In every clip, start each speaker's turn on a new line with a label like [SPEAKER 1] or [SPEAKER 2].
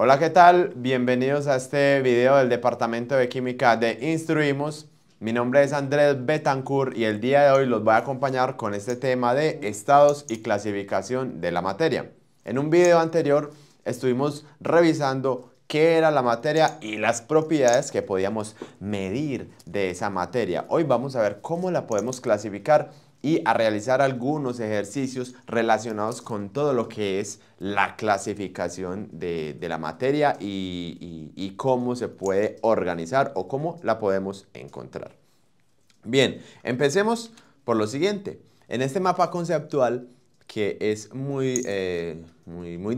[SPEAKER 1] Hola, ¿qué tal? Bienvenidos a este video del Departamento de Química de Instruimos. Mi nombre es Andrés Betancourt y el día de hoy los voy a acompañar con este tema de estados y clasificación de la materia. En un video anterior estuvimos revisando qué era la materia y las propiedades que podíamos medir de esa materia. Hoy vamos a ver cómo la podemos clasificar y a realizar algunos ejercicios relacionados con todo lo que es la clasificación de la materia y cómo se puede organizar o cómo la podemos encontrar. Bien, empecemos por lo siguiente. En este mapa conceptual, que es muy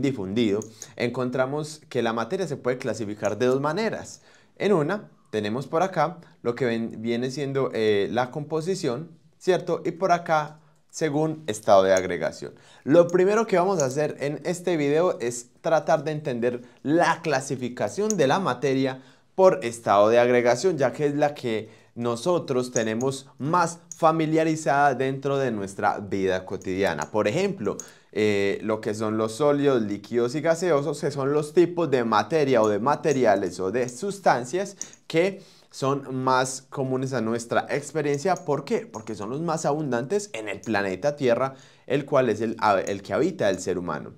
[SPEAKER 1] difundido, encontramos que la materia se puede clasificar de dos maneras. En una, tenemos por acá lo que viene siendo la composición, ¿cierto? Y por acá, según estado de agregación. Lo primero que vamos a hacer en este video es tratar de entender la clasificación de la materia por estado de agregación, ya que es la que nosotros tenemos más familiarizada dentro de nuestra vida cotidiana. Por ejemplo, lo que son los sólidos, líquidos y gaseosos, que son los tipos de materia o de materiales o de sustancias que son más comunes a nuestra experiencia. ¿Por qué? Porque son los más abundantes en el planeta Tierra, el cual es el que habita el ser humano.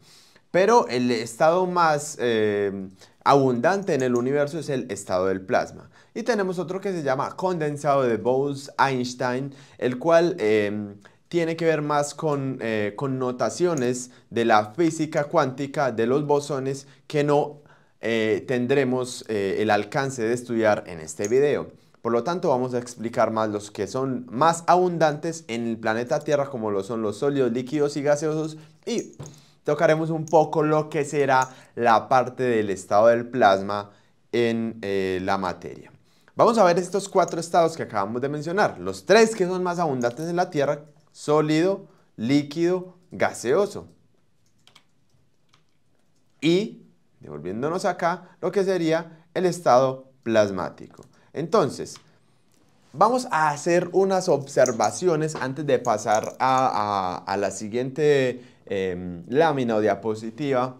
[SPEAKER 1] Pero el estado más abundante en el universo es el estado del plasma. Y tenemos otro que se llama condensado de Bose-Einstein, el cual tiene que ver más con notaciones de la física cuántica de los bosones que no tendremos el alcance de estudiar en este video. Por lo tanto, vamos a explicar más los que son más abundantes en el planeta Tierra, como lo son los sólidos, líquidos y gaseosos, y tocaremos un poco lo que será la parte del estado del plasma en la materia. Vamos a ver estos cuatro estados que acabamos de mencionar. Los tres que son más abundantes en la Tierra: sólido, líquido, gaseoso. Y, devolviéndonos acá, lo que sería el estado plasmático. Entonces, vamos a hacer unas observaciones antes de pasar a la siguiente lámina o diapositiva,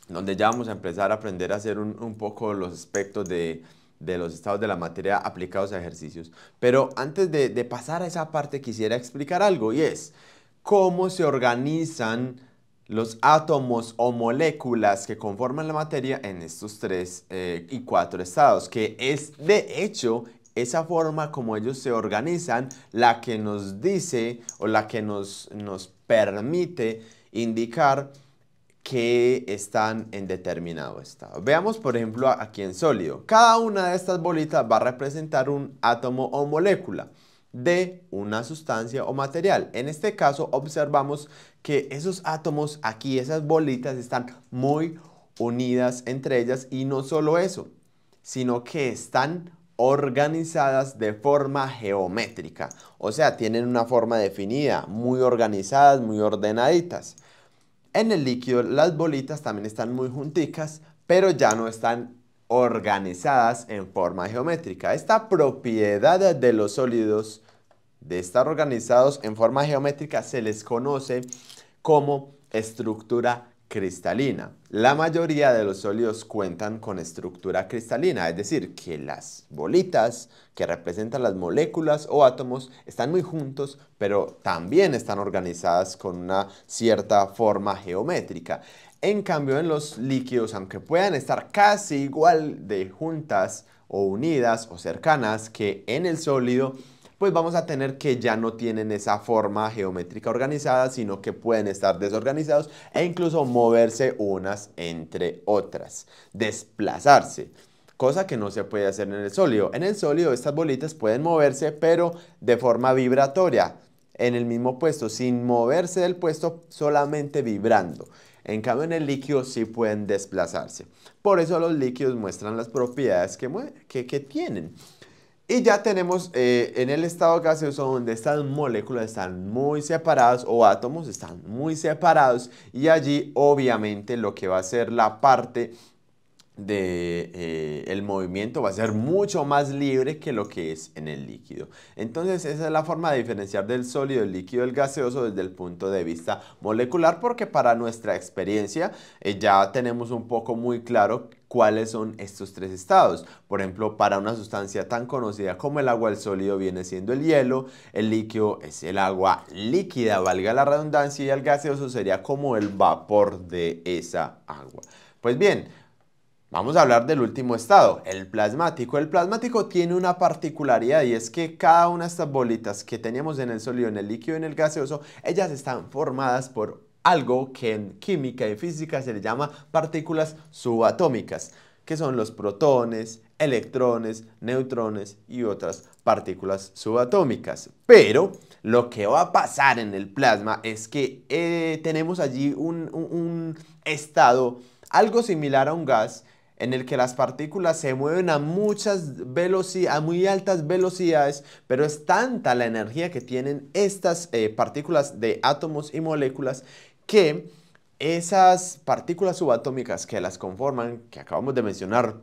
[SPEAKER 1] donde ya vamos a empezar a aprender a hacer un poco los aspectos de los estados de la materia aplicados a ejercicios. Pero antes de pasar a esa parte, quisiera explicar algo, y es cómo se organizan los átomos o moléculas que conforman la materia en estos tres y cuatro estados, que es de hecho esa forma como ellos se organizan la que nos dice o la que nos permite indicar que están en determinado estado. Veamos, por ejemplo, aquí en sólido. Cada una de estas bolitas va a representar un átomo o molécula de una sustancia o material. En este caso, observamos que esos átomos aquí, esas bolitas, están muy unidas entre ellas, y no solo eso, sino que están organizadas de forma geométrica. O sea, tienen una forma definida, muy organizadas, muy ordenaditas. En el líquido las bolitas también están muy junticas, pero ya no están organizadas en forma geométrica. Esta propiedad de los sólidos de estar organizados en forma geométrica se les conoce como estructura cristalina. La mayoría de los sólidos cuentan con estructura cristalina, es decir, que las bolitas que representan las moléculas o átomos están muy juntos, pero también están organizadas con una cierta forma geométrica. En cambio, en los líquidos, aunque puedan estar casi igual de juntas o unidas o cercanas que en el sólido, pues vamos a tener que ya no tienen esa forma geométrica organizada, sino que pueden estar desorganizados e incluso moverse unas entre otras, desplazarse, cosa que no se puede hacer en el sólido. En el sólido estas bolitas pueden moverse, pero de forma vibratoria, en el mismo puesto, sin moverse del puesto, solamente vibrando. En cambio, en el líquido sí pueden desplazarse. Por eso los líquidos muestran las propiedades que tienen. Y ya tenemos en el estado gaseoso, donde estas moléculas están muy separadas o átomos están muy separados, y allí obviamente lo que va a ser la parte el movimiento va a ser mucho más libre que lo que es en el líquido. Entonces esa es la forma de diferenciar del sólido, el líquido, el gaseoso desde el punto de vista molecular, porque para nuestra experiencia ya tenemos un poco muy claro cuáles son estos tres estados. Por ejemplo, para una sustancia tan conocida como el agua, el sólido viene siendo el hielo, el líquido es el agua líquida, valga la redundancia, y el gaseoso sería como el vapor de esa agua. Pues bien, vamos a hablar del último estado, el plasmático. El plasmático tiene una particularidad y es que cada una de estas bolitas que teníamos en el sólido, en el líquido y en el gaseoso, ellas están formadas por algo que en química y física se le llama partículas subatómicas, que son los protones, electrones, neutrones y otras partículas subatómicas. Pero lo que va a pasar en el plasma es que tenemos allí un estado algo similar a un gas, en el que las partículas se mueven a muy altas velocidades, pero es tanta la energía que tienen estas partículas de átomos y moléculas que esas partículas subatómicas que las conforman, que acabamos de mencionar,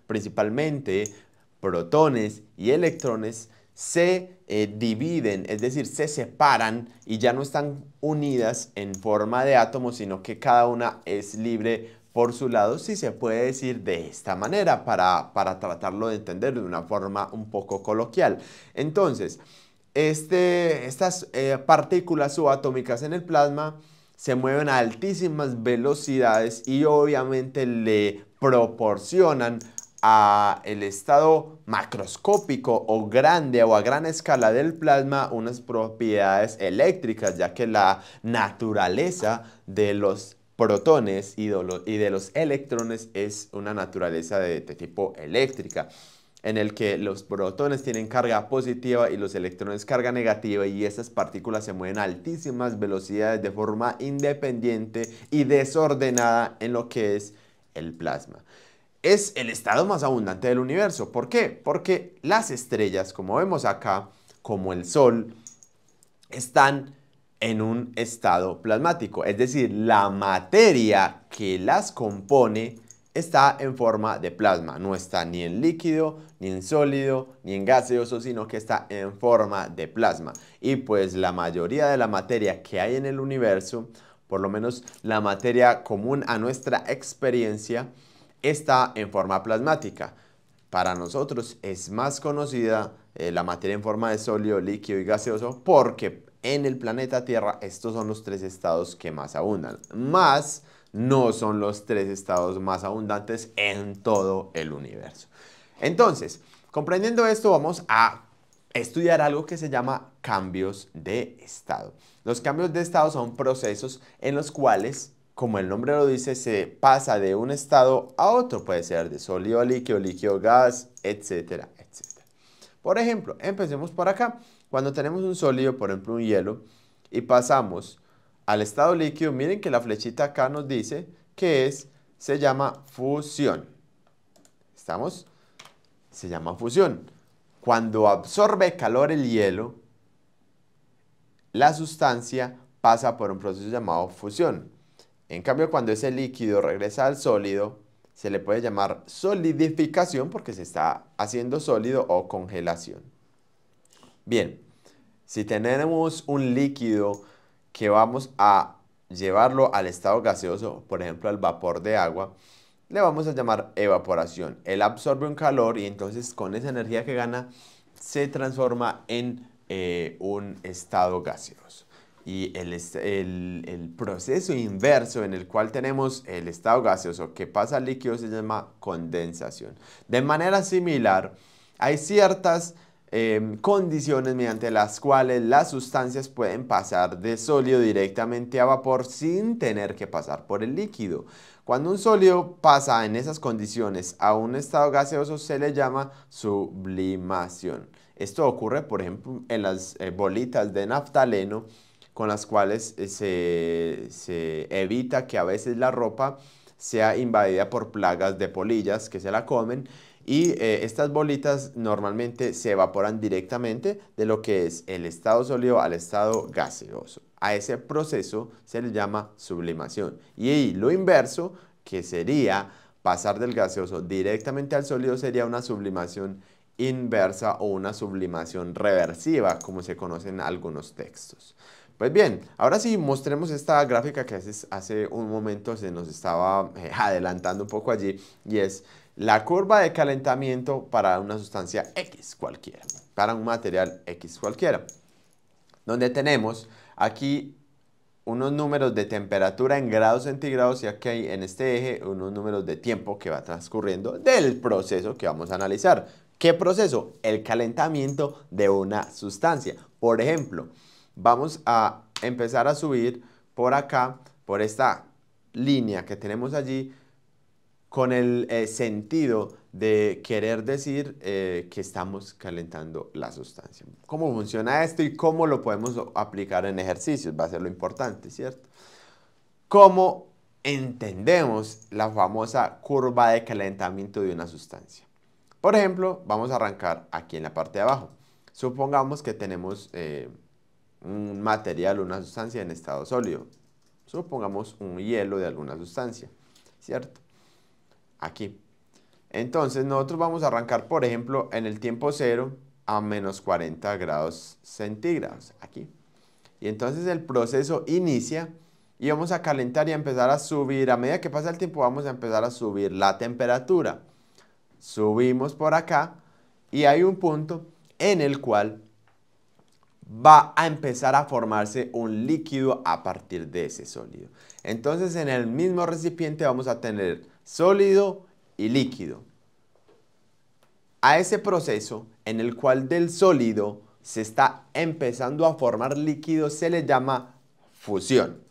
[SPEAKER 1] principalmente protones y electrones, se dividen, es decir, se separan y ya no están unidas en forma de átomos, sino que cada una es libre por su lado, si se puede decir de esta manera, para tratarlo de entender de una forma un poco coloquial. Entonces, estas partículas subatómicas en el plasma se mueven a altísimas velocidades y obviamente le proporcionan a el estado macroscópico o grande o a gran escala del plasma unas propiedades eléctricas, ya que la naturaleza de los protones y de los electrones es una naturaleza de tipo eléctrica, en el que los protones tienen carga positiva y los electrones carga negativa, y esas partículas se mueven a altísimas velocidades de forma independiente y desordenada en lo que es el plasma. Es el estado más abundante del universo. ¿Por qué? Porque las estrellas, como vemos acá, como el Sol, están en un estado plasmático. Es decir, la materia que las compone está en forma de plasma. No está ni en líquido, ni en sólido, ni en gaseoso, sino que está en forma de plasma. Y pues la mayoría de la materia que hay en el universo, por lo menos la materia común a nuestra experiencia, está en forma plasmática. Para nosotros es más conocida la materia en forma de sólido, líquido y gaseoso, porque en el planeta Tierra estos son los tres estados que más abundan. Más no son los tres estados más abundantes en todo el universo. Entonces, comprendiendo esto, vamos a estudiar algo que se llama cambios de estado. Los cambios de estado son procesos en los cuales, como el nombre lo dice, se pasa de un estado a otro. Puede ser de sólido a líquido, líquido a gas, etcétera, etcétera. Por ejemplo, empecemos por acá. Cuando tenemos un sólido, por ejemplo un hielo, y pasamos al estado líquido, miren que la flechita acá nos dice que se llama fusión. ¿Estamos? Se llama fusión. Cuando absorbe calor el hielo, la sustancia pasa por un proceso llamado fusión. En cambio, cuando ese líquido regresa al sólido, se le puede llamar solidificación porque se está haciendo sólido, o congelación. Bien, si tenemos un líquido que vamos a llevarlo al estado gaseoso, por ejemplo al vapor de agua, le vamos a llamar evaporación. Él absorbe un calor y entonces con esa energía que gana se transforma en un estado gaseoso. Y el proceso inverso en el cual tenemos el estado gaseoso que pasa al líquido se llama condensación. De manera similar, hay ciertas condiciones mediante las cuales las sustancias pueden pasar de sólido directamente a vapor sin tener que pasar por el líquido. Cuando un sólido pasa en esas condiciones a un estado gaseoso se le llama sublimación. Esto ocurre, por ejemplo, en las bolitas de naftaleno, con las cuales se evita que a veces la ropa sea invadida por plagas de polillas que se la comen, y estas bolitas normalmente se evaporan directamente de lo que es el estado sólido al estado gaseoso. A ese proceso se le llama sublimación. Y lo inverso, que sería pasar del gaseoso directamente al sólido sería una sublimación inversa o una sublimación reversiva, como se conoce en algunos textos. Pues bien, ahora sí mostremos esta gráfica que hace un momento se nos estaba adelantando un poco allí, y es la curva de calentamiento para una sustancia X cualquiera, para un material X cualquiera, donde tenemos aquí unos números de temperatura en grados centígrados y aquí hay en este eje unos números de tiempo que va transcurriendo del proceso que vamos a analizar. ¿Qué proceso? El calentamiento de una sustancia. Por ejemplo, vamos a empezar a subir por acá, por esta línea que tenemos allí, con el sentido de querer decir que estamos calentando la sustancia. ¿Cómo funciona esto y cómo lo podemos aplicar en ejercicios? Va a ser lo importante, ¿cierto? ¿Cómo entendemos la famosa curva de calentamiento de una sustancia? Por ejemplo, vamos a arrancar aquí en la parte de abajo. Supongamos que tenemos un material, una sustancia en estado sólido. Supongamos un hielo de alguna sustancia, ¿cierto? Aquí. Entonces nosotros vamos a arrancar, por ejemplo, en el tiempo cero a menos 40 grados centígrados, aquí. Y entonces el proceso inicia y vamos a calentar y a empezar a subir. A medida que pasa el tiempo vamos a empezar a subir la temperatura. Subimos por acá y hay un punto en el cual va a empezar a formarse un líquido a partir de ese sólido. Entonces en el mismo recipiente vamos a tener sólido y líquido. A ese proceso en el cual del sólido se está empezando a formar líquido se le llama fusión.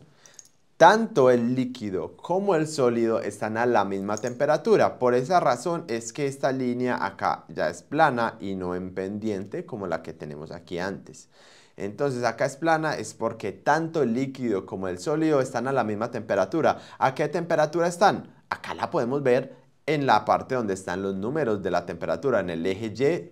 [SPEAKER 1] Tanto el líquido como el sólido están a la misma temperatura. Por esa razón es que esta línea acá ya es plana y no en pendiente como la que tenemos aquí antes. Entonces acá es plana es porque tanto el líquido como el sólido están a la misma temperatura. ¿A qué temperatura están? Acá la podemos ver en la parte donde están los números de la temperatura, en el eje Y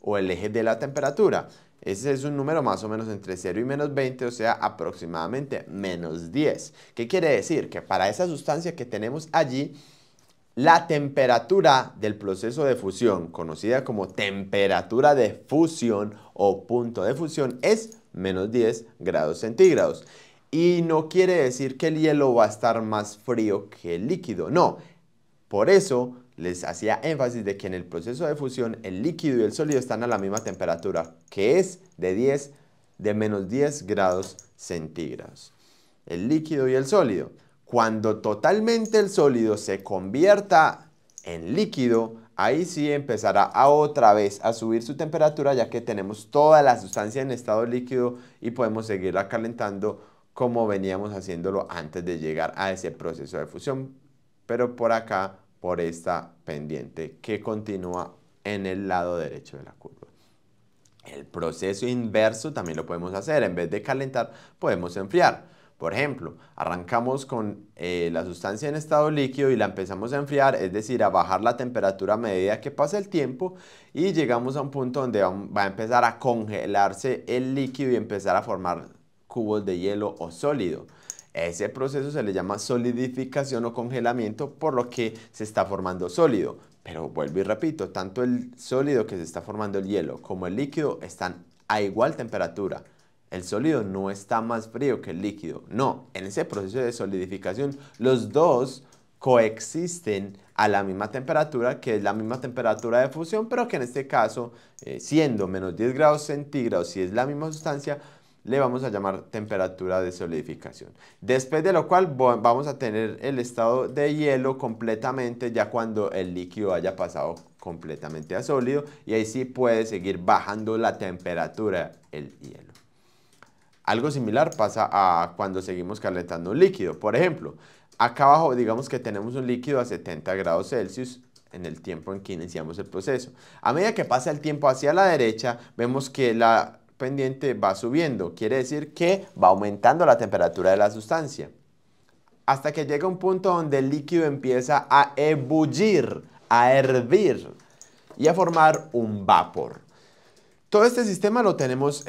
[SPEAKER 1] o el eje de la temperatura. Ese es un número más o menos entre 0 y menos 20, o sea, aproximadamente menos 10. ¿Qué quiere decir? Que para esa sustancia que tenemos allí, la temperatura del proceso de fusión, conocida como temperatura de fusión o punto de fusión, es menos 10 grados centígrados. Y no quiere decir que el hielo va a estar más frío que el líquido, no. Por eso les hacía énfasis de que en el proceso de fusión el líquido y el sólido están a la misma temperatura, que es de menos 10 grados centígrados. El líquido y el sólido. Cuando totalmente el sólido se convierta en líquido, ahí sí empezará a otra vez a subir su temperatura, ya que tenemos toda la sustancia en estado líquido y podemos seguirla calentando como veníamos haciéndolo antes de llegar a ese proceso de fusión. Pero por acá, por esta pendiente que continúa en el lado derecho de la curva. El proceso inverso también lo podemos hacer. En vez de calentar, podemos enfriar. Por ejemplo, arrancamos con la sustancia en estado líquido y la empezamos a enfriar, es decir, a bajar la temperatura a medida que pasa el tiempo y llegamos a un punto donde va a empezar a congelarse el líquido y empezar a formar cubos de hielo o sólido. Ese proceso se le llama solidificación o congelamiento, por lo que se está formando sólido. Pero vuelvo y repito, tanto el sólido que se está formando el hielo como el líquido están a igual temperatura. El sólido no está más frío que el líquido. No, en ese proceso de solidificación los dos coexisten a la misma temperatura, que es la misma temperatura de fusión, pero que en este caso, siendo menos 10 grados centígrados, si es la misma sustancia, le vamos a llamar temperatura de solidificación. Después de lo cual vamos a tener el estado de hielo completamente ya cuando el líquido haya pasado completamente a sólido y ahí sí puede seguir bajando la temperatura el hielo. Algo similar pasa a cuando seguimos calentando un líquido. Por ejemplo, acá abajo digamos que tenemos un líquido a 70 grados Celsius en el tiempo en que iniciamos el proceso. A medida que pasa el tiempo hacia la derecha, vemos que la pendiente va subiendo, quiere decir que va aumentando la temperatura de la sustancia, hasta que llega un punto donde el líquido empieza a ebullir, a hervir y a formar un vapor. Todo este sistema lo tenemos,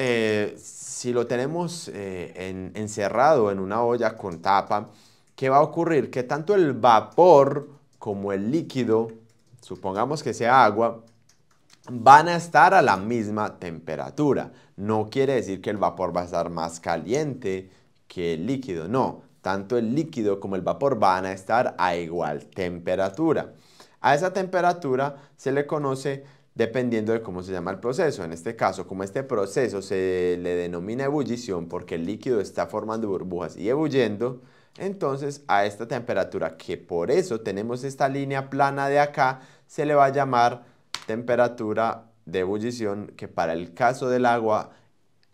[SPEAKER 1] si lo tenemos encerrado en una olla con tapa, ¿qué va a ocurrir? Que tanto el vapor como el líquido, supongamos que sea agua, van a estar a la misma temperatura. No quiere decir que el vapor va a estar más caliente que el líquido, no. Tanto el líquido como el vapor van a estar a igual temperatura. A esa temperatura se le conoce dependiendo de cómo se llama el proceso. En este caso, como este proceso se le denomina ebullición porque el líquido está formando burbujas y ebulliendo, entonces a esta temperatura, que por eso tenemos esta línea plana de acá, se le va a llamar temperatura de ebullición, que para el caso del agua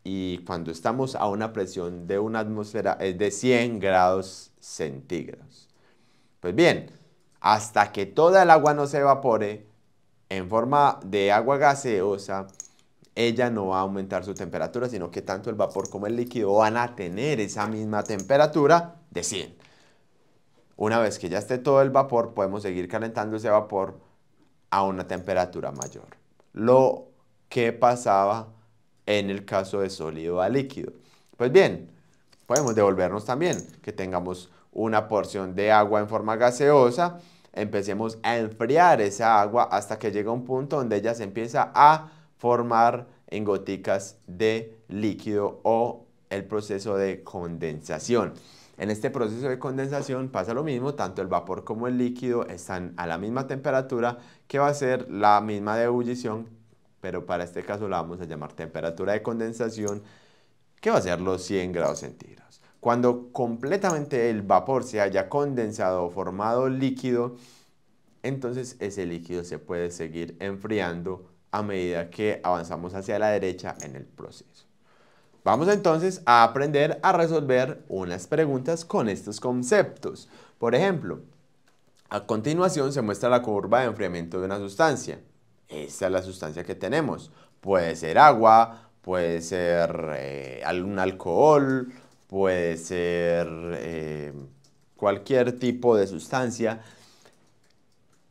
[SPEAKER 1] y cuando estamos a una presión de una atmósfera es de 100 grados centígrados. Pues bien, hasta que toda el agua no se evapore en forma de agua gaseosa, ella no va a aumentar su temperatura, sino que tanto el vapor como el líquido van a tener esa misma temperatura de 100. Una vez que ya esté todo el vapor, podemos seguir calentando ese vapor a una temperatura mayor. Lo que pasaba en el caso de sólido a líquido. Pues bien, podemos devolvernos también, que tengamos una porción de agua en forma gaseosa, empecemos a enfriar esa agua hasta que llega un punto donde ella se empieza a formar en goticas de líquido o el proceso de condensación. En este proceso de condensación pasa lo mismo, tanto el vapor como el líquido están a la misma temperatura, que va a ser la misma de ebullición, pero para este caso la vamos a llamar temperatura de condensación, que va a ser los 100 grados centígrados. Cuando completamente el vapor se haya condensado o formado líquido, entonces ese líquido se puede seguir enfriando a medida que avanzamos hacia la derecha en el proceso. Vamos entonces a aprender a resolver unas preguntas con estos conceptos. Por ejemplo, a continuación se muestra la curva de enfriamiento de una sustancia. Esta es la sustancia que tenemos. Puede ser agua, puede ser algún alcohol, puede ser cualquier tipo de sustancia.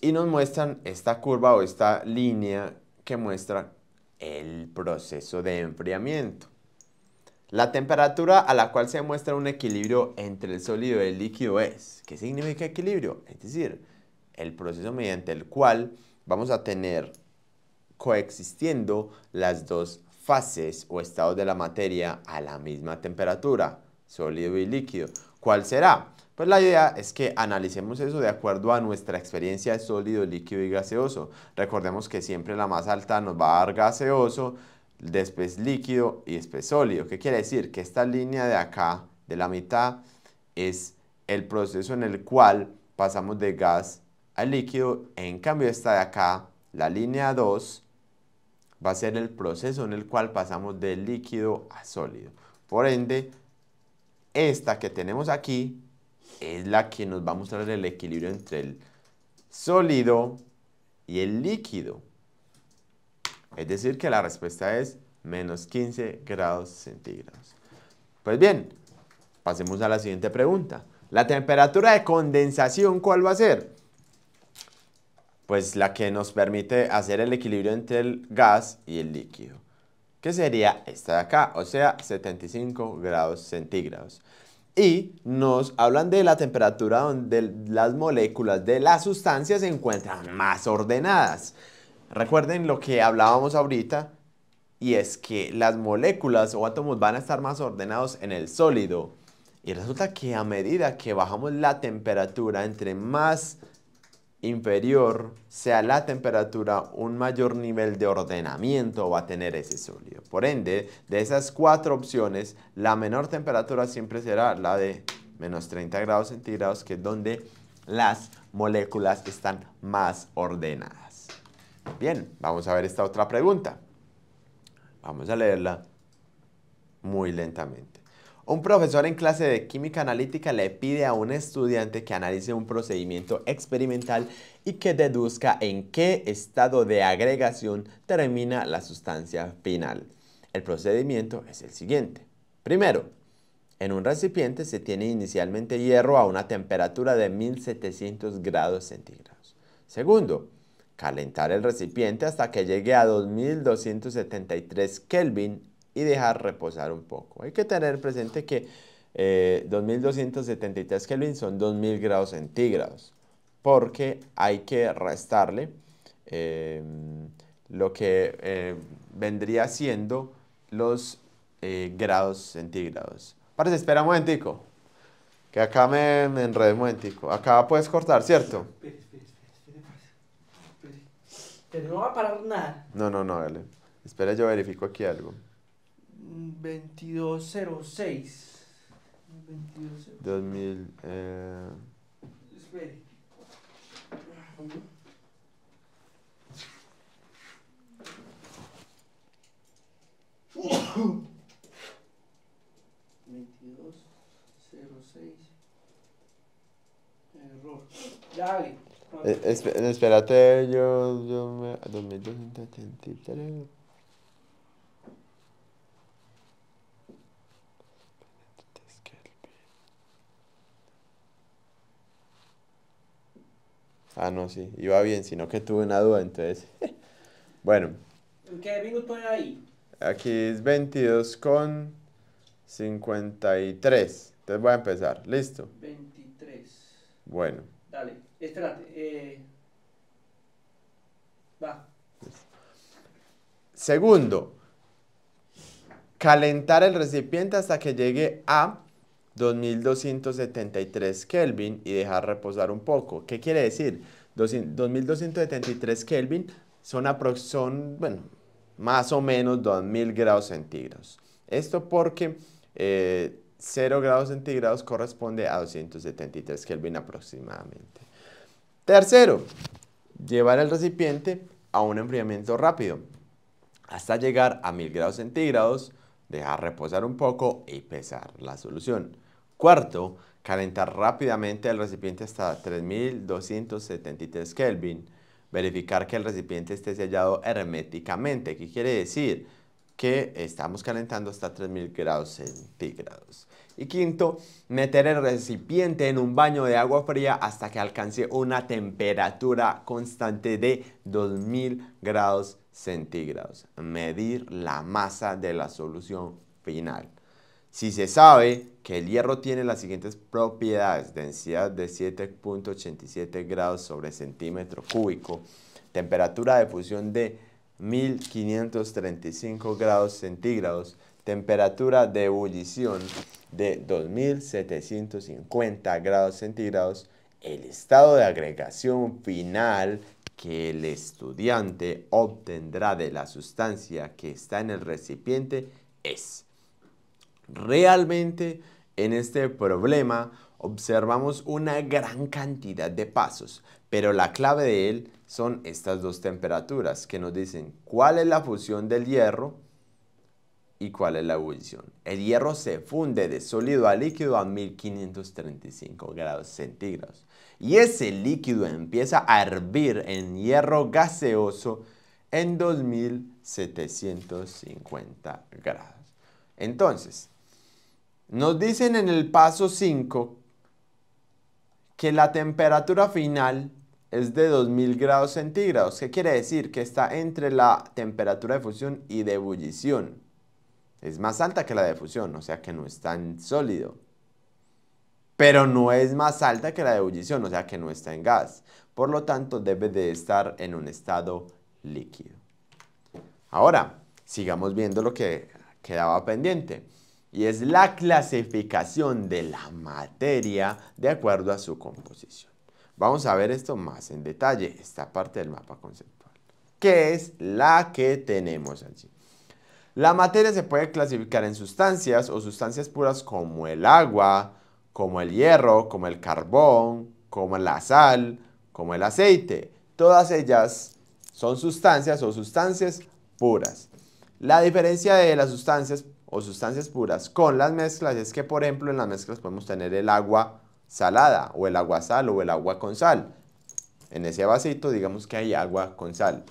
[SPEAKER 1] Y nos muestran esta curva o esta línea que muestra el proceso de enfriamiento. La temperatura a la cual se muestra un equilibrio entre el sólido y el líquido es. ¿Qué significa equilibrio? Es decir, el proceso mediante el cual vamos a tener coexistiendo las dos fases o estados de la materia a la misma temperatura, sólido y líquido. ¿Cuál será? Pues la idea es que analicemos eso de acuerdo a nuestra experiencia de sólido, líquido y gaseoso. Recordemos que siempre la más alta nos va a dar gaseoso, después líquido y después sólido. ¿Qué quiere decir? Que esta línea de acá, de la mitad, es el proceso en el cual pasamos de gas al líquido. En cambio, esta de acá, la línea 2, va a ser el proceso en el cual pasamos del líquido a sólido. Por ende, esta que tenemos aquí es la que nos va a mostrar el equilibrio entre el sólido y el líquido. Es decir, que la respuesta es menos 15 grados centígrados. Pues bien, pasemos a la siguiente pregunta. ¿La temperatura de condensación cuál va a ser? Pues la que nos permite hacer el equilibrio entre el gas y el líquido, que sería esta de acá, o sea, 75 grados centígrados. Y nos hablan de la temperatura donde las moléculas de la sustancia se encuentran más ordenadas. Recuerden lo que hablábamos ahorita, y es que las moléculas o átomos van a estar más ordenados en el sólido. Y resulta que a medida que bajamos la temperatura, entre más inferior sea la temperatura, un mayor nivel de ordenamiento va a tener ese sólido. Por ende, de esas 4 opciones, la menor temperatura siempre será la de menos 30 grados centígrados, que es donde las moléculas están más ordenadas. Bien, vamos a ver esta otra pregunta. Vamos a leerla muy lentamente. Un profesor en clase de química analítica le pide a un estudiante que analice un procedimiento experimental y que deduzca en qué estado de agregación termina la sustancia final. El procedimiento es el siguiente. Primero, en un recipiente se tiene inicialmente hierro a una temperatura de 1700 grados centígrados. Segundo, calentar el recipiente hasta que llegue a 2273 Kelvin y dejar reposar un poco. Hay que tener presente que 2273 Kelvin son 2000 grados centígrados. porque hay que restarle lo que vendría siendo los grados centígrados. Parce, espera un momentico, que acá me enredé un momentico. Acá puedes cortar, ¿cierto?
[SPEAKER 2] Espere. Pero no va a parar nada.
[SPEAKER 1] No, dale. Espera, yo verifico aquí algo.
[SPEAKER 2] 2206.
[SPEAKER 1] 2000...
[SPEAKER 2] Espere. 2206. Error. Dale.
[SPEAKER 1] espérate, yo me... 2273... Ah, no, sí, iba bien, sino que tuve una duda, entonces... Bueno,
[SPEAKER 2] ¿En qué minuto era ahí?
[SPEAKER 1] aquí es 22:53. Entonces voy a empezar, ¿listo?
[SPEAKER 2] 23.
[SPEAKER 1] Bueno.
[SPEAKER 2] Dale, espérate. Va.
[SPEAKER 1] Segundo, calentar el recipiente hasta que llegue a 2273 Kelvin y dejar reposar un poco. ¿Qué quiere decir? 2273 Kelvin son, bueno, más o menos 2000 grados centígrados. Esto porque 0 grados centígrados corresponde a 273 Kelvin aproximadamente. Tercero, llevar el recipiente a un enfriamiento rápido hasta llegar a 1000 grados centígrados, dejar reposar un poco y pesar la solución. Cuarto, calentar rápidamente el recipiente hasta 3273 Kelvin. Verificar que el recipiente esté sellado herméticamente. ¿Qué quiere decir? Que estamos calentando hasta 3000 grados centígrados. Y quinto, meter el recipiente en un baño de agua fría hasta que alcance una temperatura constante de 2000 grados centígrados. Medir la masa de la solución final. Si se sabe que el hierro tiene las siguientes propiedades: densidad de 7.87 grados sobre centímetro cúbico, temperatura de fusión de 1535 grados centígrados, temperatura de ebullición de 2750 grados centígrados, el estado de agregación final que el estudiante obtendrá de la sustancia que está en el recipiente es. Realmente en este problema observamos una gran cantidad de pasos, pero la clave de él son estas dos temperaturas que nos dicen cuál es la fusión del hierro y cuál es la ebullición. El hierro se funde de sólido a líquido a 1535 grados centígrados y ese líquido empieza a hervir en hierro gaseoso en 2750 grados. Entonces, nos dicen en el paso 5 que la temperatura final es de 2000 grados centígrados. ¿Qué quiere decir? Que está entre la temperatura de fusión y de ebullición. Es más alta que la de fusión, o sea que no es tan sólido. Pero no es más alta que la de ebullición, o sea que no está en gas. Por lo tanto, debe de estar en un estado líquido. Ahora, sigamos viendo lo que quedaba pendiente. Y es la clasificación de la materia de acuerdo a su composición. Vamos a ver esto más en detalle, esta parte del mapa conceptual, que es la que tenemos allí. La materia se puede clasificar en sustancias o sustancias puras como el agua, como el hierro, como el carbón, como la sal, como el aceite. Todas ellas son sustancias o sustancias puras. La diferencia de las sustancias o sustancias puras con las mezclas es que, por ejemplo, en las mezclas podemos tener el agua salada o el agua sal o el agua con sal. En ese vasito digamos que hay agua con sal.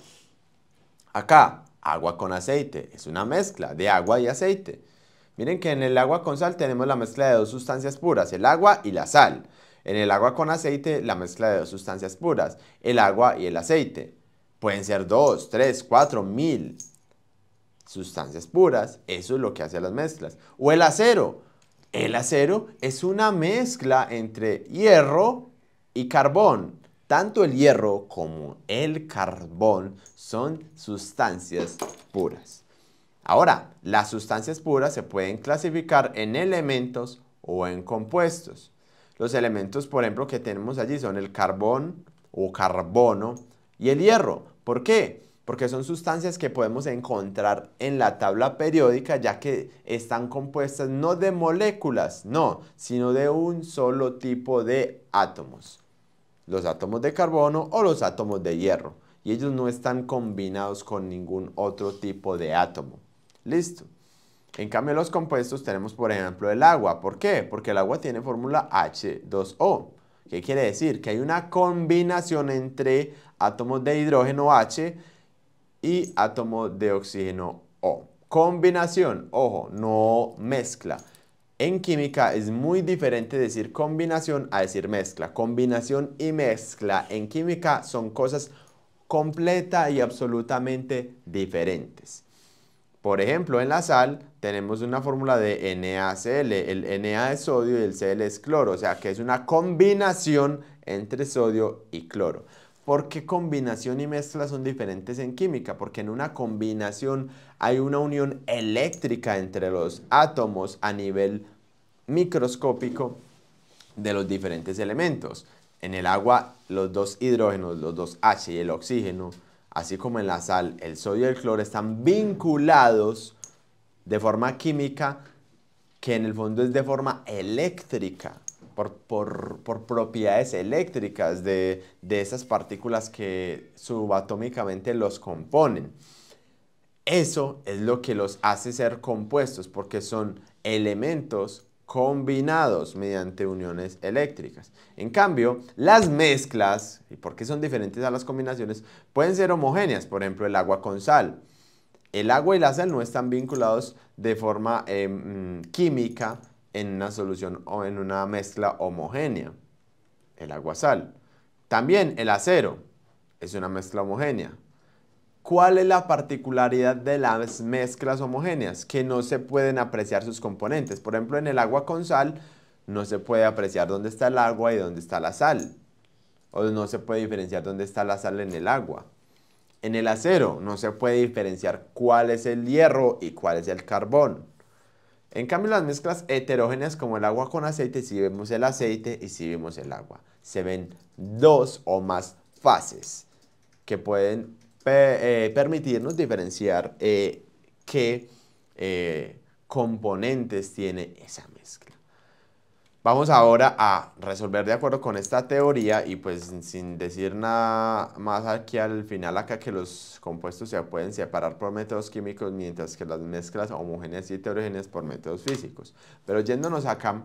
[SPEAKER 1] Acá, agua con aceite. Es una mezcla de agua y aceite. Miren que en el agua con sal tenemos la mezcla de dos sustancias puras, el agua y la sal. En el agua con aceite, la mezcla de dos sustancias puras, el agua y el aceite. Pueden ser 2, 3, 4, 1000 sustancias puras. Eso es lo que hace las mezclas. O el acero. El acero es una mezcla entre hierro y carbón. tanto el hierro como el carbón son sustancias puras. Ahora, las sustancias puras se pueden clasificar en elementos o en compuestos. Los elementos, por ejemplo, que tenemos allí son el carbón o carbono y el hierro. ¿Por qué? Porque son sustancias que podemos encontrar en la tabla periódica, ya que están compuestas no de moléculas, no, sino de un solo tipo de átomos. Los átomos de carbono o los átomos de hierro. Y ellos no están combinados con ningún otro tipo de átomo. Listo. En cambio, los compuestos tenemos, por ejemplo, el agua. ¿Por qué? Porque el agua tiene fórmula H2O. ¿Qué quiere decir? Que hay una combinación entre átomos de hidrógeno H y átomos de oxígeno O. Combinación, ojo, no mezcla. En química es muy diferente decir combinación a decir mezcla. Combinación y mezcla en química son cosas completa y absolutamente diferentes. Por ejemplo, en la sal tenemos una fórmula de NaCl. El Na es sodio y el Cl es cloro, o sea que es una combinación entre sodio y cloro. ¿Por qué combinación y mezcla son diferentes en química? Porque en una combinación hay una unión eléctrica entre los átomos a nivel microscópico de los diferentes elementos. En el agua, los dos hidrógenos, los dos H y el oxígeno, así como en la sal, el sodio y el cloro están vinculados de forma química que en el fondo es de forma eléctrica, por propiedades eléctricas de esas partículas que subatómicamente los componen. Eso es lo que los hace ser compuestos, porque son elementos combinados mediante uniones eléctricas. En cambio, las mezclas, y por qué son diferentes a las combinaciones, pueden ser homogéneas, por ejemplo, el agua con sal. El agua y la sal no están vinculados de forma química en una solución o en una mezcla homogénea. El agua-sal. También el acero es una mezcla homogénea. ¿Cuál es la particularidad de las mezclas homogéneas? Que no se pueden apreciar sus componentes. Por ejemplo, en el agua con sal no se puede apreciar dónde está el agua y dónde está la sal. O no se puede diferenciar dónde está la sal en el agua. En el acero no se puede diferenciar cuál es el hierro y cuál es el carbón. En cambio, las mezclas heterogéneas como el agua con aceite, sí vemos el aceite y sí vemos el agua. Se ven dos o más fases que pueden permitirnos diferenciar qué componentes tiene esa mezcla. Vamos ahora a resolver de acuerdo con esta teoría y pues sin decir nada más aquí al final acá que los compuestos se pueden separar por métodos químicos mientras que las mezclas homogéneas y heterogéneas por métodos físicos. Pero yéndonos acá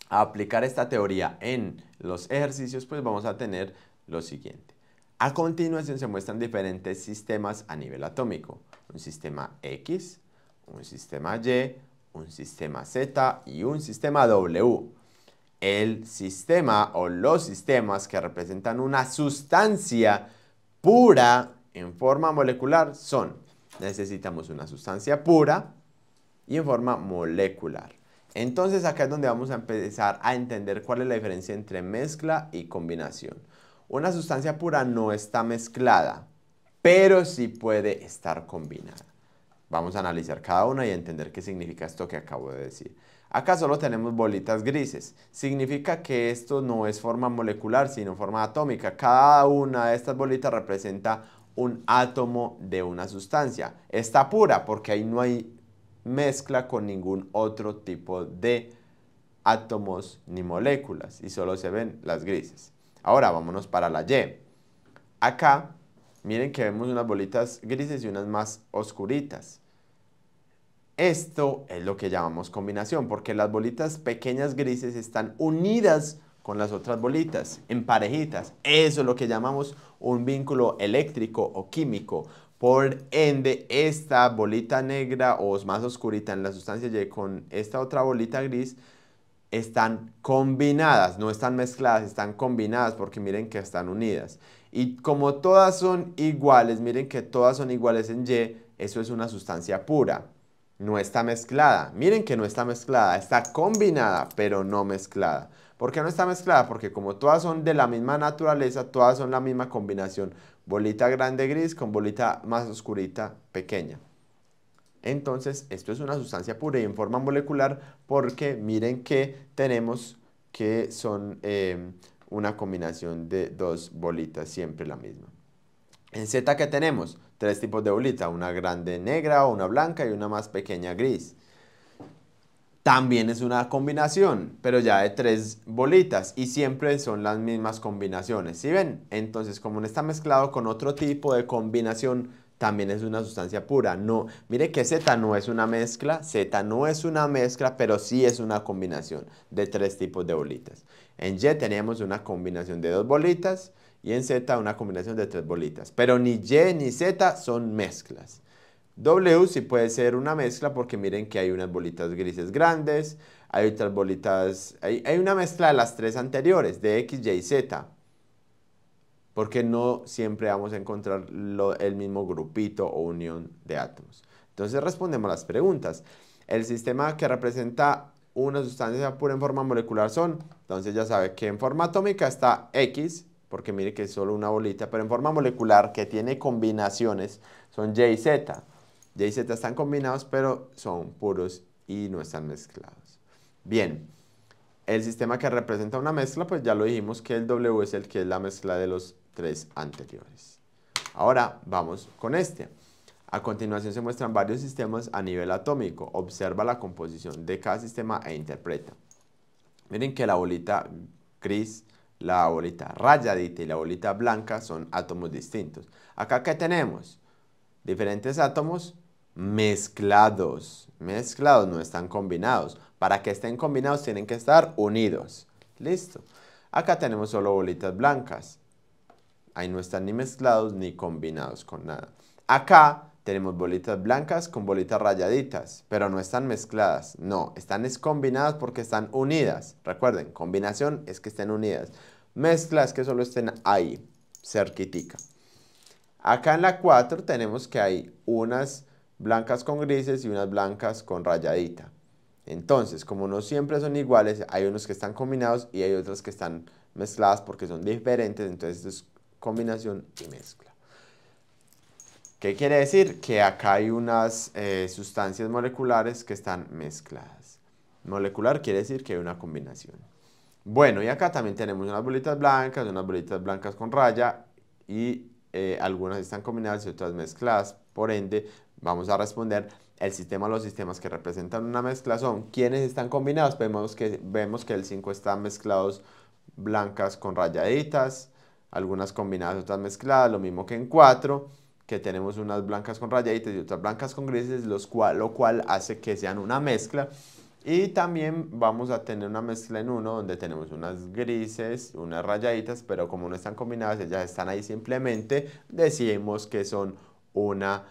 [SPEAKER 1] a aplicar esta teoría en los ejercicios, pues vamos a tener lo siguiente. A continuación se muestran diferentes sistemas a nivel atómico. Un sistema X, un sistema Y, un sistema Z y un sistema W. El sistema o los sistemas que representan una sustancia pura en forma molecular son, necesitamos una sustancia pura y en forma molecular. Entonces acá es donde vamos a empezar a entender cuál es la diferencia entre mezcla y combinación. Una sustancia pura no está mezclada, pero sí puede estar combinada. Vamos a analizar cada una y entender qué significa esto que acabo de decir. Acá solo tenemos bolitas grises. Significa que esto no es forma molecular, sino forma atómica. Cada una de estas bolitas representa un átomo de una sustancia. Está pura porque ahí no hay mezcla con ningún otro tipo de átomos ni moléculas y solo se ven las grises. Ahora vámonos para la Y. Acá, miren que vemos unas bolitas grises y unas más oscuritas. Esto es lo que llamamos combinación, porque las bolitas pequeñas grises están unidas con las otras bolitas, en parejitas. Eso es lo que llamamos un vínculo eléctrico o químico. Por ende, esta bolita negra o más oscurita en la sustancia Y con esta otra bolita gris están combinadas, no están mezcladas, están combinadas porque miren que están unidas. Y como todas son iguales, miren que todas son iguales en Y, eso es una sustancia pura. No está mezclada. Miren que no está mezclada, está combinada, pero no mezclada. ¿Por qué no está mezclada? Porque como todas son de la misma naturaleza, todas son la misma combinación. Bolita grande gris con bolita más oscurita pequeña. Entonces, esto es una sustancia pura y en forma molecular porque miren que tenemos que son una combinación de dos bolitas, siempre la misma. En Z, ¿qué tenemos? Tres tipos de bolita, una grande negra, una blanca y una más pequeña gris. También es una combinación, pero ya de tres bolitas y siempre son las mismas combinaciones. ¿Sí ven? Entonces, como no está mezclado con otro tipo de combinación, también es una sustancia pura. No, mire que Z no es una mezcla, Z no es una mezcla, pero sí es una combinación de tres tipos de bolitas. En Y teníamos una combinación de dos bolitas y en Z una combinación de tres bolitas. Pero ni Y ni Z son mezclas. W sí puede ser una mezcla porque miren que hay unas bolitas grises grandes, hay otras bolitas, hay una mezcla de las tres anteriores, de X, Y, Z. Porque no siempre vamos a encontrar el mismo grupito o unión de átomos. Entonces respondemos las preguntas. El sistema que representa una sustancia pura en forma molecular son, entonces ya sabe que en forma atómica está X, porque mire que es solo una bolita, pero en forma molecular que tiene combinaciones son Y y Z. Y y Z están combinados, pero son puros y no están mezclados. Bien, el sistema que representa una mezcla, pues ya lo dijimos que el W es el que es la mezcla de los tres anteriores. Ahora vamos con este. A continuación se muestran varios sistemas a nivel atómico. Observa la composición de cada sistema e interpreta. Miren que la bolita gris, la bolita rayadita y la bolita blanca son átomos distintos. Acá, ¿qué tenemos? Diferentes átomos mezclados. Mezclados, no están combinados. Para que estén combinados tienen que estar unidos. Listo. Acá tenemos solo bolitas blancas. Ahí no están ni mezclados ni combinados con nada. Acá tenemos bolitas blancas con bolitas rayaditas, pero no están mezcladas. No, están combinadas porque están unidas. Recuerden, combinación es que estén unidas. Mezcla es que solo estén ahí, cerquitica. Acá en la 4 tenemos que hay unas blancas con grises y unas blancas con rayadita. Entonces, como no siempre son iguales, hay unos que están combinados y hay otros que están mezcladas porque son diferentes. Entonces, esto es combinación y mezcla. ¿Qué quiere decir? Que acá hay unas sustancias moleculares que están mezcladas. Molecular quiere decir que hay una combinación. Bueno, y acá también tenemos unas bolitas blancas con raya y algunas están combinadas y otras mezcladas. Por ende, vamos a responder el sistema, los sistemas que representan una mezcla son ¿quiénes están combinados? Vemos que el 5 están mezclados blancas con rayaditas, algunas combinadas, otras mezcladas, lo mismo que en 4, que tenemos unas blancas con rayaditas y otras blancas con grises, lo cual hace que sean una mezcla. Y también vamos a tener una mezcla en 1 donde tenemos unas grises, unas rayaditas, pero como no están combinadas, ellas están ahí simplemente, decimos que son una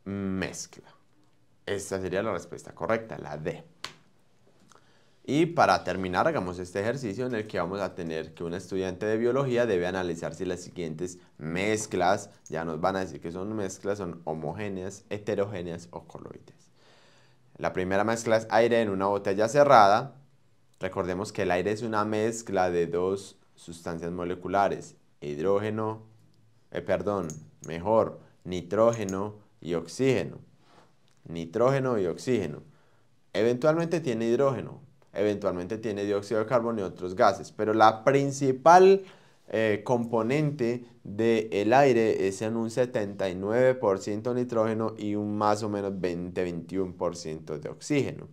[SPEAKER 1] mezcla. Esta sería la respuesta correcta, la D. Y para terminar, hagamos este ejercicio en el que vamos a tener que un estudiante de biología debe analizar si las siguientes mezclas, ya nos van a decir que son mezclas, son homogéneas, heterogéneas o coloides. La primera mezcla es aire en una botella cerrada. Recordemos que el aire es una mezcla de dos sustancias moleculares, nitrógeno y oxígeno. Nitrógeno y oxígeno. Eventualmente tiene hidrógeno, eventualmente tiene dióxido de carbono y otros gases, pero la principal componente del aire es en un 79% nitrógeno y un más o menos 20-21% de oxígeno.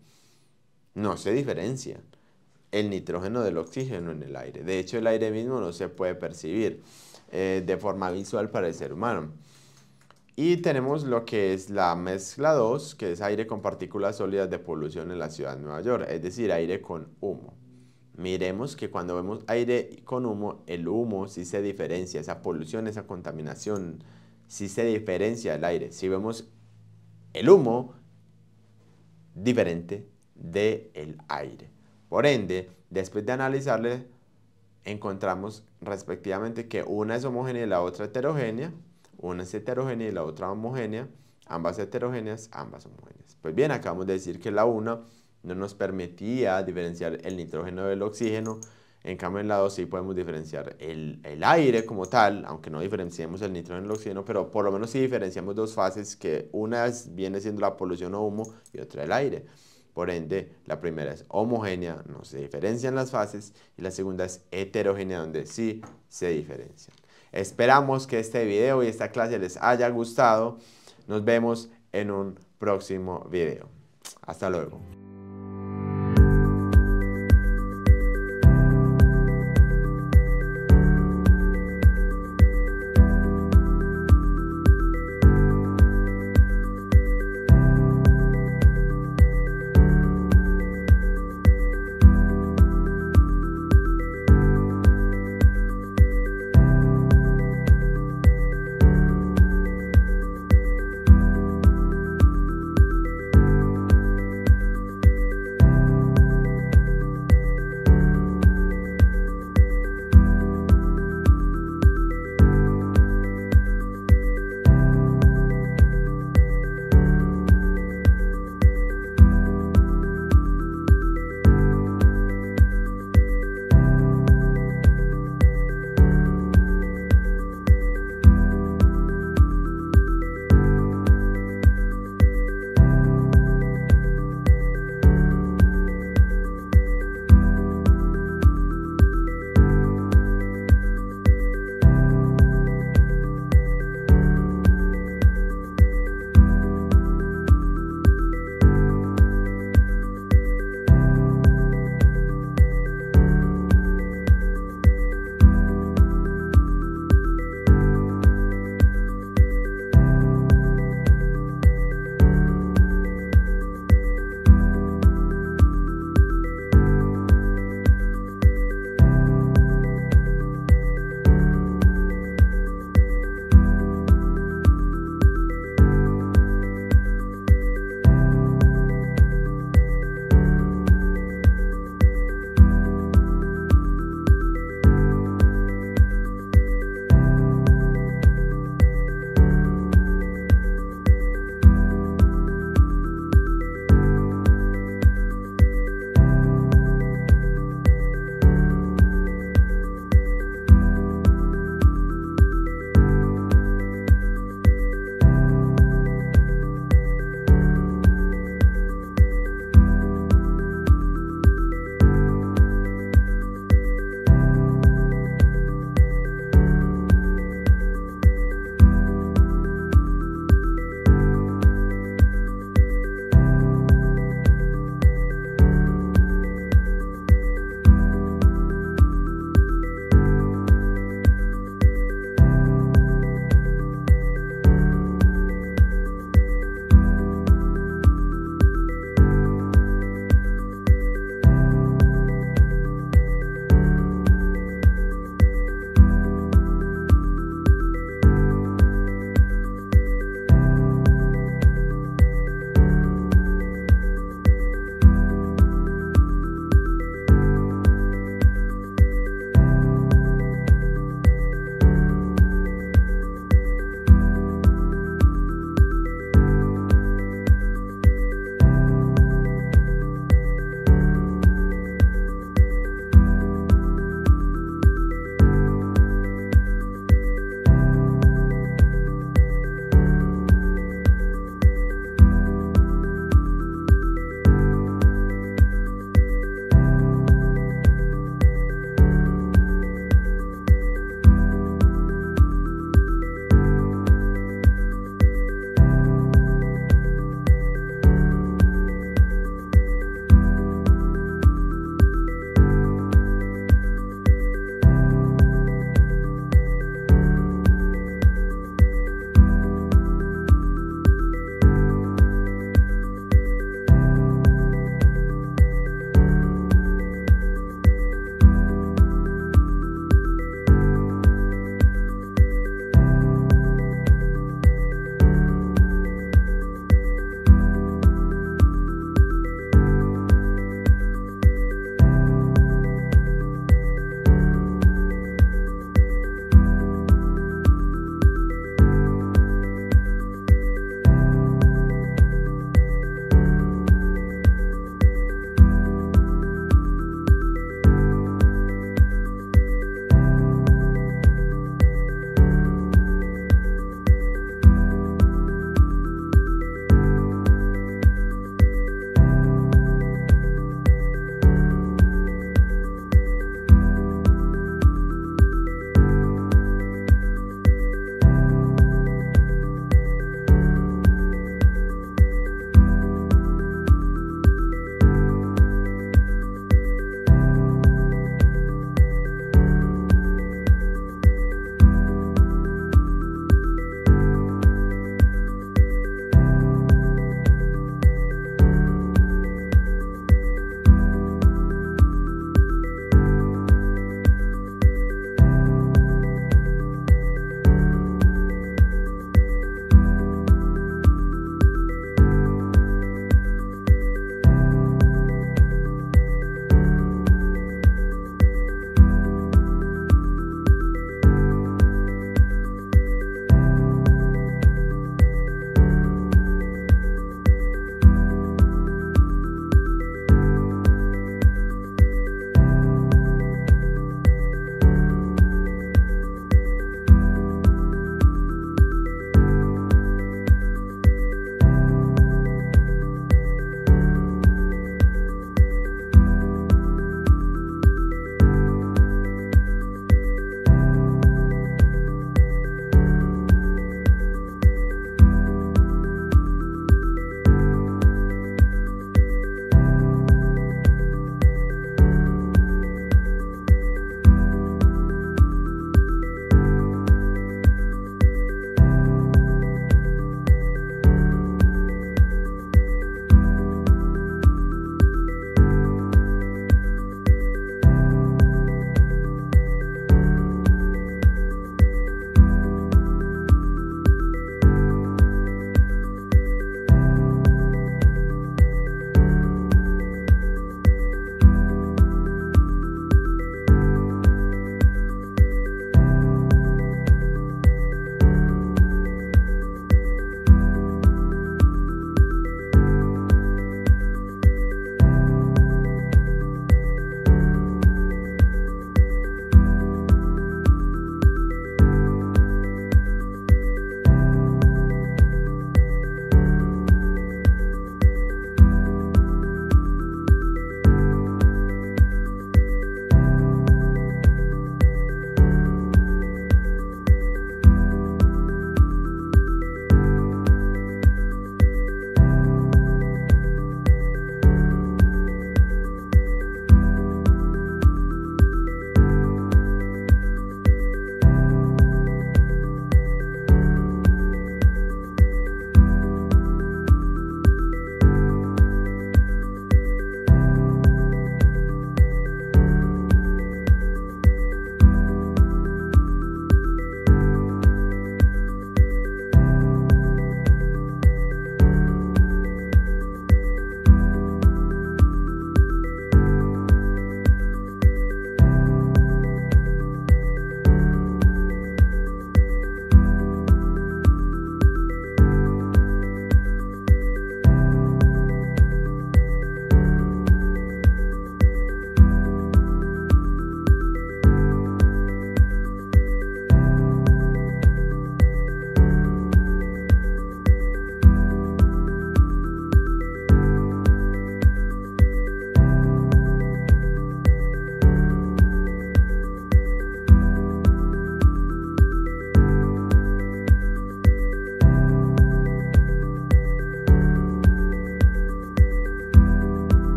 [SPEAKER 1] No se diferencian el nitrógeno del oxígeno en el aire. De hecho, el aire mismo no se puede percibir de forma visual para el ser humano. Y tenemos lo que es la mezcla 2, que es aire con partículas sólidas de polución en la ciudad de Nueva York, es decir, aire con humo. Miremos que cuando vemos aire con humo, el humo sí se diferencia, esa polución, esa contaminación, sí se diferencia del aire. Si vemos el humo diferente del aire. Por ende, después de analizarle, encontramos respectivamente que una es homogénea y la otra heterogénea. Una es heterogénea y la otra homogénea. Ambas heterogéneas, ambas homogéneas. Pues bien, acabamos de decir que la una no nos permitía diferenciar el nitrógeno del oxígeno. En cambio, en la 2 sí podemos diferenciar el aire como tal, aunque no diferenciemos el nitrógeno del oxígeno, pero por lo menos sí diferenciamos dos fases, que una viene siendo la polución o humo y otra el aire. Por ende, la primera es homogénea, no se diferencian las fases, y la segunda es heterogénea, donde sí se diferencian. Esperamos que este video y esta clase les haya gustado. Nos vemos en un próximo video. Hasta luego.